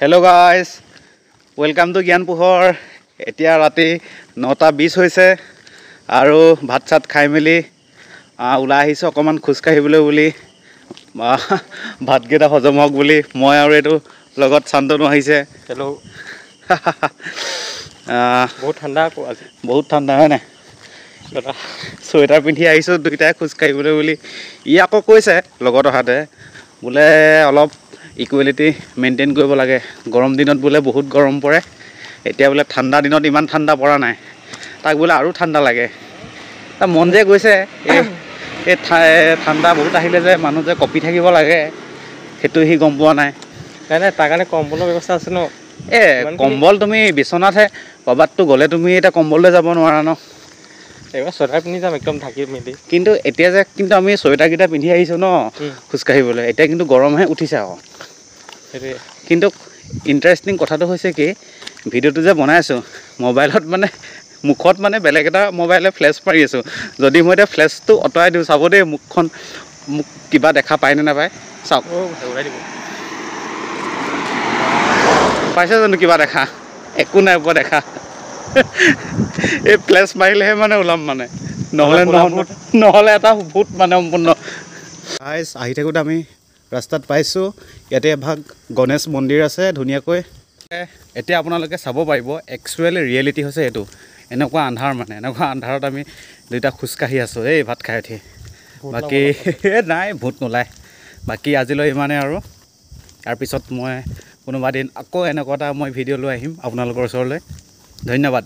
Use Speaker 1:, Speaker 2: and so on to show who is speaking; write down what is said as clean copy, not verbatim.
Speaker 1: Hello' guys, welcome to জ্ঞান পোহৰ। এতিয়া ৰাতি 9:20 হৈছে আৰু ভাত চাত খাই মেলি ওলাই আহিছোঁ অকণমান খোজকাঢ়িবলৈ বুলি, ভাতকেইটা হজম হওক বুলি। মই আৰু এইটো লগত শান্তনু আহিছে।
Speaker 2: হেল্ল'। বহুত ঠাণ্ডা আকৌ আজি,
Speaker 1: বহুত ঠাণ্ডা হয় নাই? চুৱেটাৰ পিন্ধি আহিছোঁ দুইটাই খোজকাঢ়িবলৈ বুলি। ই আকৌ কৈছে লগত অহাতে বোলে অলপ ইকুৱেলিটি মেইনটেইন কৰিব লাগে, গৰম দিনত বোলে বহুত গৰম পৰে, এতিয়া বোলে ঠাণ্ডা দিনত ইমান ঠাণ্ডা পৰা নাই, তাক বোলে আৰু ঠাণ্ডা লাগে। তাৰ মন যে গৈছে এই ঠাণ্ডা বহুত আহিলে যে মানুহ যে কঁপি থাকিব লাগে, সেইটো সি গম পোৱা নাই।
Speaker 2: নাই তাৰ কাৰণে কম্বলৰ ব্যৱস্থা আছে ন।
Speaker 1: কম্বল তুমি বিচনাতহে, ক'ৰবাততো গ'লে তুমি এতিয়া কম্বল লৈ যাব নোৱাৰা ন।
Speaker 2: এইবাৰ চুৱেটাৰ পিন্ধি যাম একদম ঢাকি মেলি।
Speaker 1: কিন্তু এতিয়া যে আমি চুৱেটাৰকেইটা পিন্ধি আহিছোঁ ন খোজকাঢ়িবলৈ, এতিয়া কিন্তু গৰমহে উঠিছে আকৌ।
Speaker 2: সেইটোৱে।
Speaker 1: কিন্তু ইণ্টাৰেষ্টিং কথাটো হৈছে কি, ভিডিঅ'টো যে বনাই আছোঁ মোবাইলত মানে মুখত মানে বেলেগ এটা মোবাইলে ফ্লেছ মাৰি আছোঁ। যদি মই এতিয়া ফ্লেছটো আঁতৰাই দিওঁ, চাব দেই মুখখন, মোক কিবা দেখা পায়নে নাপায় চাওক।
Speaker 2: উৰাই দিব।
Speaker 1: পাইছে জানো কিবা দেখা? একো নাই পোৱা দেখা। এই ফ্লেছ মাৰিলেহে মানে ওলাম মানে, নহ'লে এটা ভূত মানে সম্পূৰ্ণ। আহি থাকোঁতে আমি ৰাস্তাত পাইছোঁ, ইয়াতে এভাগ গণেশ মন্দিৰ আছে ধুনীয়াকৈ। এতিয়া আপোনালোকে চাব পাৰিব একচুৱেল ৰিয়েলিটি হৈছে এইটো। এনেকুৱা আন্ধাৰ মানে, এনেকুৱা আন্ধাৰত আমি দুইটা খোজকাঢ়ি আছোঁ এই ভাত খাই উঠি। বাকী নাই, ভূত নোলায়। বাকী আজিলৈ ইমানেই আৰু। তাৰপিছত মই কোনোবা দিন আকৌ এনেকুৱা এটা ভিডিঅ' লৈ আহিম আপোনালোকৰ ওচৰলৈ। ধন্যবাদ।